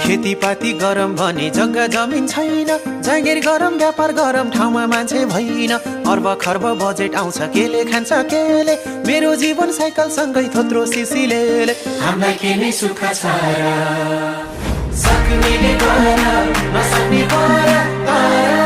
खेतीपाती गरम भने जग्गा जमिन छैन, जागिर गरम व्यापार गरम ठाउँमा मान्छे भइन। अर्ब खर्ब बजेट आउँछ केले खान्छ केले, मेरो जीवन साइकल सँगै थोत्रो सिसिले। हामीलाई के नै सुख छ र, सक्नेले गर नसक्ने गर।